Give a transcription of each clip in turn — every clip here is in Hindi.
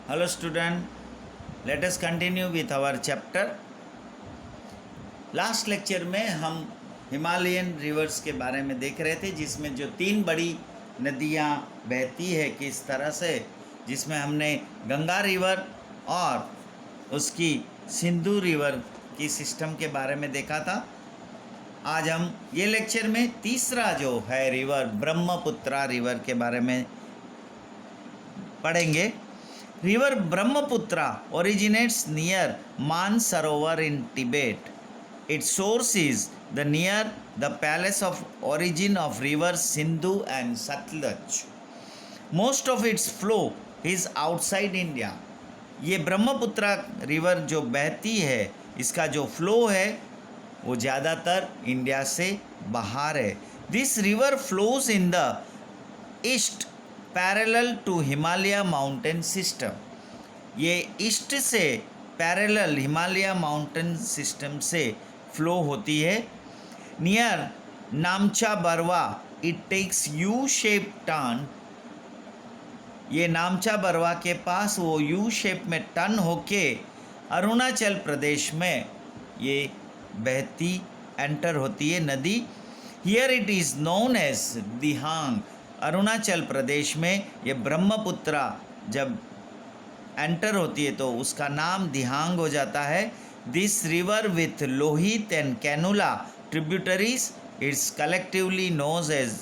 Hello student, let us continue with our chapter. Last lecture में हम हिमालयन रिवर्स के बारे में देख रहे थे, जिसमें जो 3 बड़ी नदियाँ बहती है किस तरह से, जिसमें हमने गंगा रिवर और उसकी सिंधु रिवर की सिस्टम के बारे में देखा था। आज हम ये लेक्चर में तीसरा जो है रिवर ब्रह्मपुत्रा रिवर के बारे में पढ़ेंगे। River Brahmaputra originates near Mansarovar in Tibet. Its source is near the palace of origin of rivers Sindhu and Satluj. Most of its flow is outside India. ये ब्रह्मपुत्रा रिवर जो बहती है, इसका जो फ्लो है वो ज़्यादातर इंडिया से बाहर है। This river flows in the east parallel to Himalaya mountain system. ये ईस्ट से पैरेलल हिमालय माउंटेन सिस्टम से फ्लो होती है। Near Namcha Barwa it takes U shape turn. ये नामचा बरवा के पास वो यू शेप में टर्न होके अरुणाचल प्रदेश में ये बहती एंटर होती है नदी। Here it is known as Dihang. Arunachal Pradesh में ये ब्रह्मपुत्रा जब एंटर होती है तो उसका नाम दिहांग हो जाता है। This river with Lohit and Kanula tributaries it's collectively knows as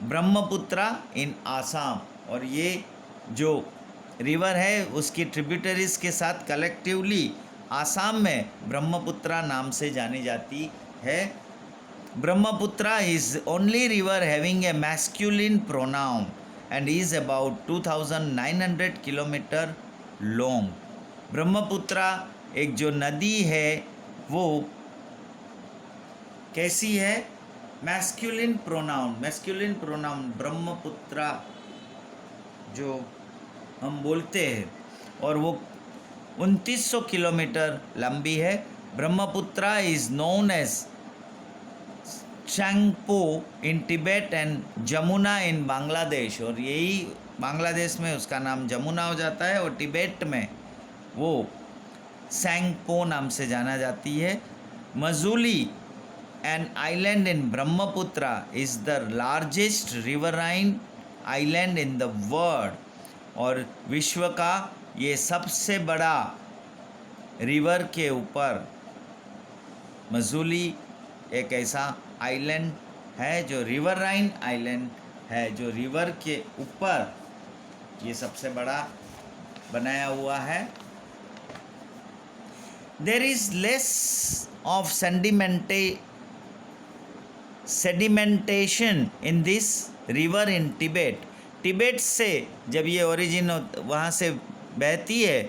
Brahmaputra in Assam. और ये जो रिवर है उसकी ट्रिब्यूटरीज के साथ कलेक्टिवली आसाम में ब्रह्मपुत्रा नाम से जानी जाती है। Brahmaputra is only river having a masculine pronoun and is about 2900 kilometre long. Brahmaputra एक जो नदी है वो कैसी है? मैस्कुलिन प्रोनाउन ब्रह्मपुत्रा जो हम बोलते हैं, और वो 2900 किलोमीटर लंबी है। Brahmaputra is known as Tsangpo in Tibet and Jamuna in Bangladesh. और यही बांग्लादेश में उसका नाम जमुना हो जाता है और तिब्बत में वो सैंगपो नाम से जाना जाती है। Majuli an island in Brahmaputra is the largest riverine island in the world. और विश्व का ये सबसे बड़ा रिवर के ऊपर मजूली एक ऐसा आइलैंड है जो रिवराइन आइलैंड है, जो रिवर के ऊपर ये सबसे बड़ा बनाया हुआ है। There is less of sedimentation in this river इन तिब्बत। तिब्बत से जब ये ओरिजिन वहाँ से बहती है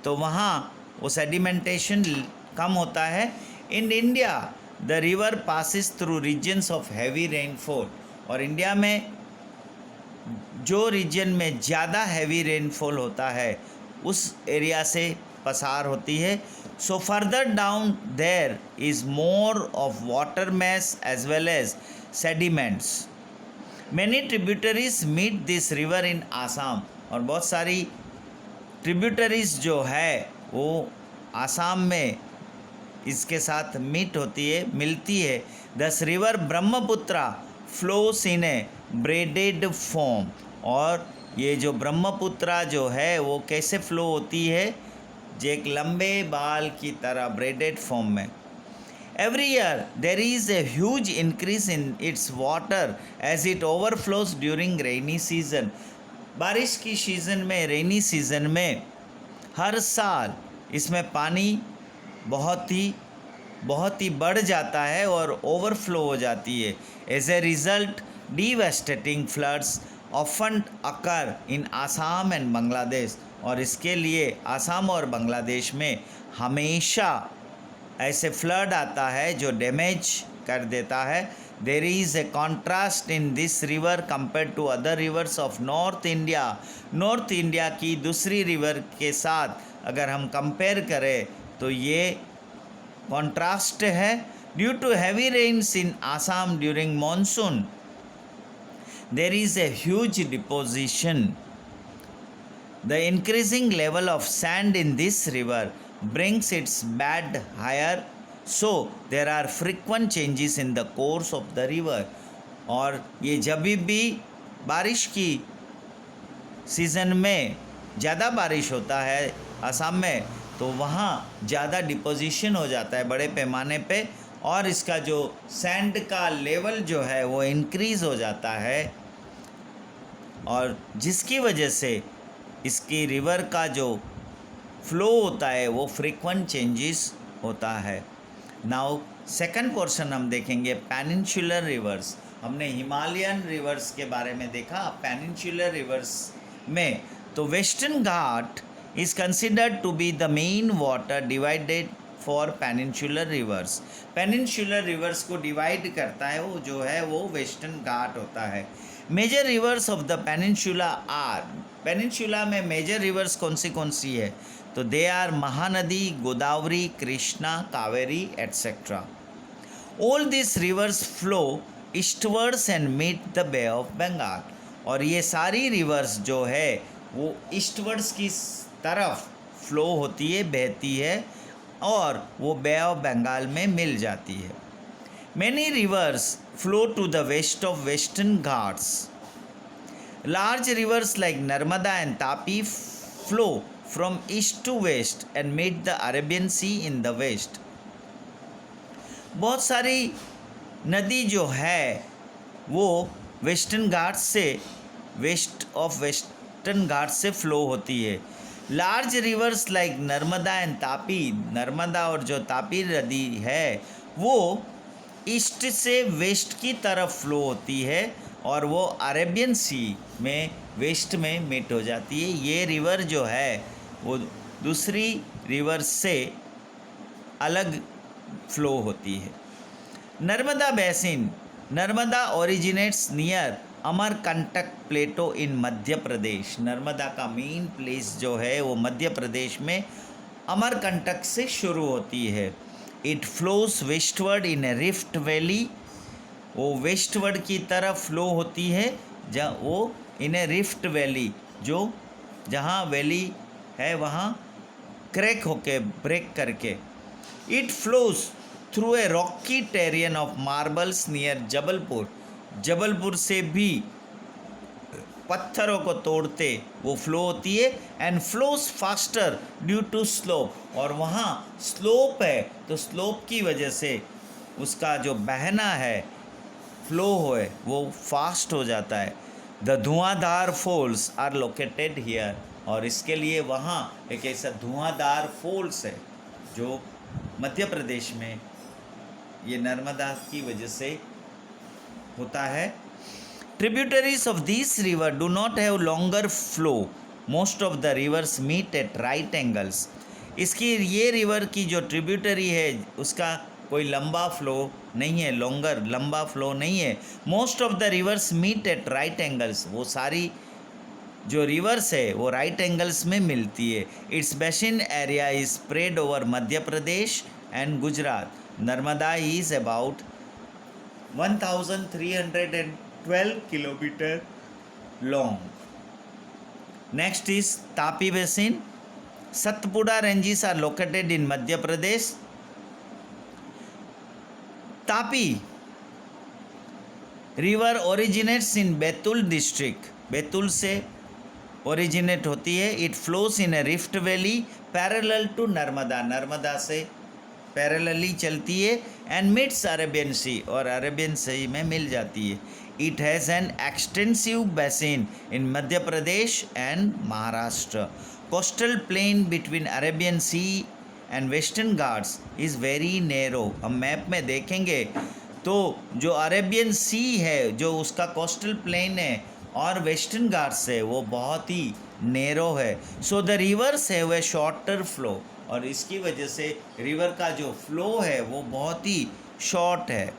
तो वहाँ वो सेडिमेंटेशन कम होता है। In India the river passes through regions of heavy rainfall. और इंडिया में जो रीजन में ज़्यादा हैवी रेनफॉल होता है उस एरिया से पसार होती है। So further down there is more of water mass as well as sediments. Many tributaries meet this river in Assam. और बहुत सारी ट्रिब्यूटरीज जो है वो आसाम में इसके साथ मीट होती है, मिलती है। This river Brahmaputra flows in a braided form. और ये जो ब्रह्मपुत्रा जो है वो कैसे फ्लो होती है? जो एक लंबे बाल की तरह ब्रेडेड फॉर्म में। Every year there is a huge increase in its water as it overflows during rainy season. बारिश की सीज़न में, रेनी सीज़न में हर साल इसमें पानी बहुत ही बढ़ जाता है और ओवरफ्लो हो जाती है। As a result devastating floods often occur in Assam and Bangladesh. और इसके लिए आसाम और बांग्लादेश में हमेशा ऐसे फ्लड आता है जो डैमेज कर देता है। There is a contrast in this river compare to other rivers of north India. North India की दूसरी रिवर के साथ अगर हम कंपेयर करें तो ये कॉन्ट्रास्ट है। Due to heavy rains in Assam during monsoon there is a huge deposition The increasing level of sand in this river brings its bed higher, so there are frequent changes in the course of the river. और ये जब भी बारिश की सीज़न में ज़्यादा बारिश होता है असम में, तो वहाँ ज़्यादा डिपोजिशन हो जाता है बड़े पैमाने पे, और इसका जो सैंड का लेवल जो है वो इंक्रीज़ हो जाता है, और जिसकी वजह से इसकी रिवर का जो फ्लो होता है वो फ्रीक्वेंट चेंजेस होता है। नाउ सेकंड पोर्शन हम देखेंगे पेनिनसुलर रिवर्स। हमने हिमालयन रिवर्स के बारे में देखा। पेनिनसुलर रिवर्स में तो western Ghat is considered to be the main water divided for peninsular rivers. Peninsular rivers को डिवाइड करता है वो जो है वो वेस्टर्न घाट होता है। Major rivers of the peninsula are, peninsula में मेजर रिवर्स कौन सी है, तो they are Mahanadi, Godavari, Krishna, Kaveri etcetera. All this rivers flow eastwards and meet the Bay of Bengal. और ये सारी रिवर्स जो है वो ईस्टवर्ड्स की तरफ फ्लो होती है, बहती है, और वो बे ऑफ बंगाल में मिल जाती है। Many rivers flow to the west of Western Ghats. Large rivers like Narmada and Tapi flow from east to west and meet the Arabian Sea in the west. बहुत सारी नदी जो है वो वेस्टर्न घाट्स से वेस्टर्न घाट्स से फ्लो होती है। Large reverse like Narmada and Tapi, Narmada और जो तापी नदी है वो ईस्ट से वेस्ट की तरफ फ्लो होती है, और वो अरेबियन सी में वेस्ट में मीट हो जाती है। ये रिवर जो है वो दूसरी रिवर से अलग फ्लो होती है। Narmada basin, Narmada originates near Amarkantak plateau in Madhya Pradesh. Narmada का मेन प्लेस जो है वो मध्य प्रदेश में अमरकंटक से शुरू होती है। It flows westward in a rift valley, वो वेस्टवर्ड की तरफ फ्लो होती है जहाँ वो इन ए रिफ्ट वैली, जो जहाँ वैली है वहाँ क्रैक होके ब्रेक करके। It flows through a rocky terrain of marbles near Jabalpur, Jabalpur से भी पत्थरों को तोड़ते वो फ्लो होती है। And flows faster due to slope, और वहाँ स्लोप है तो स्लोप की वजह से उसका जो बहना है फ्लो है वो फास्ट हो जाता है। The Dhuandhar false are located here, और इसके लिए वहाँ एक ऐसा धुआंधार फॉल्स है जो मध्य प्रदेश में ये नर्मदा की वजह से होता है। Tributaries of these river do not have longer flow. Most of the rivers meet at right angles. इसकी ये रिवर की जो ट्रिब्यूटरी है उसका कोई लंबा फ्लो नहीं है, लंबा फ्लो नहीं है। Most of the rivers meet at right angles, वो सारी जो रिवर्स है वो राइट एंगल्स में मिलती है। It's basin area is spread over Madhya Pradesh and Gujarat. Narmada is about 1312 kilometer long. Next is Tapi Basin. Satpura ranges are located in Madhya Pradesh. Tapi river originates in Betul district. Betul से ओरिजिनेट होती है। It flows in a rift valley parallel to Narmada, Narmada से पैरेलली चलती है। एंड मिट्स अरेबियन सी, और अरेबियन सी में मिल जाती है। It has an extensive basin in Madhya Pradesh and Maharashtra. Coastal plain between Arabian sea and western Ghats is very narrow. हम मैप में देखेंगे तो जो अरेबियन सी है, जो उसका कोस्टल प्लेन है और वेस्टर्न घाट्स है, वो बहुत ही नैरो है। So the reverse have a shorter flow, और इसकी वजह से रिवर का जो फ्लो है वो बहुत ही शॉर्ट है।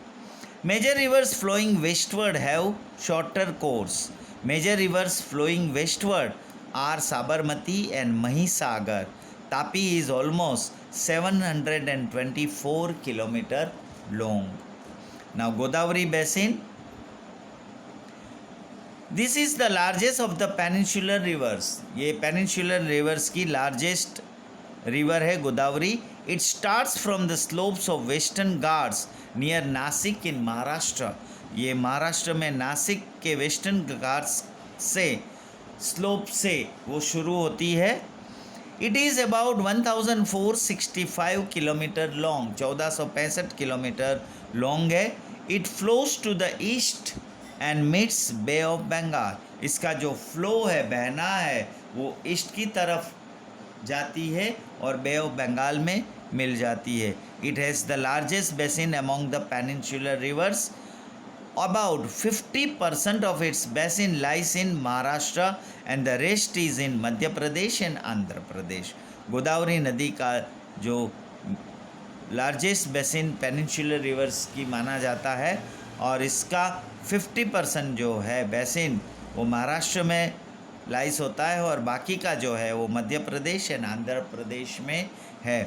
Major rivers flowing westward have shorter course. Major rivers flowing westward are Sabarmati and Mahisagar. Tapi is almost 724 kilometre long. Now Godavari basin. This is the largest of the peninsular rivers. ये पेनिनसुलर रिवर्स की लार्जेस्ट रिवर है Godavari. It starts from the slopes of Western Ghats near Nashik in Maharashtra. ये महाराष्ट्र में नासिक के वेस्टर्न घाट्स से स्लोप से वो शुरू होती है। It is about 1465 kilometre long, 1465 kilometre long है। It flows to the east and meets Bay of Bengal. इसका जो फ्लो है, बहना है, वो ईस्ट की तरफ जाती है और बे ऑफ बंगाल में मिल जाती है। It has the largest basin among the peninsular reverse. About 50% of its basin lies in Maharashtra and the rest is in Madhya Pradesh and Andhra Pradesh. Godavari नदी का जो लार्जेस्ट बेसिन पेनिनसुलर रिवर्स की माना जाता है और इसका 50% जो है बेसिन वो महाराष्ट्र में लाइस होता है और बाकी का जो है वो मध्य प्रदेश एंड आंध्र प्रदेश में है।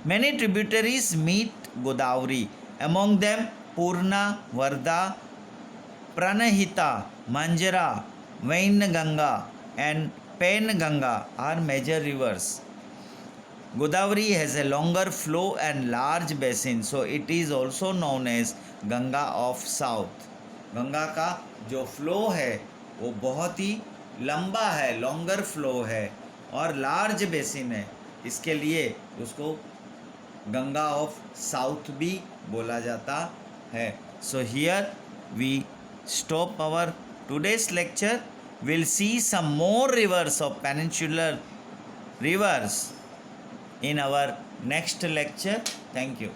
Many tributaries meet Godavari, among them Purna, Wardha, Pranhita, Manjra, Wainganga and Penganga are major rivers. Godavari has a longer flow and large basin, so it is also known as Ganga of South. Ganga का जो फ्लो है वो बहुत ही लंबा है, लॉन्गर फ्लो है और लार्ज बेसिन है, इसके लिए उसको गंगा ऑफ साउथ भी बोला जाता है। So here we stop our today's lecture. We'll see some more rivers of peninsular rivers in our next lecture. Thank you.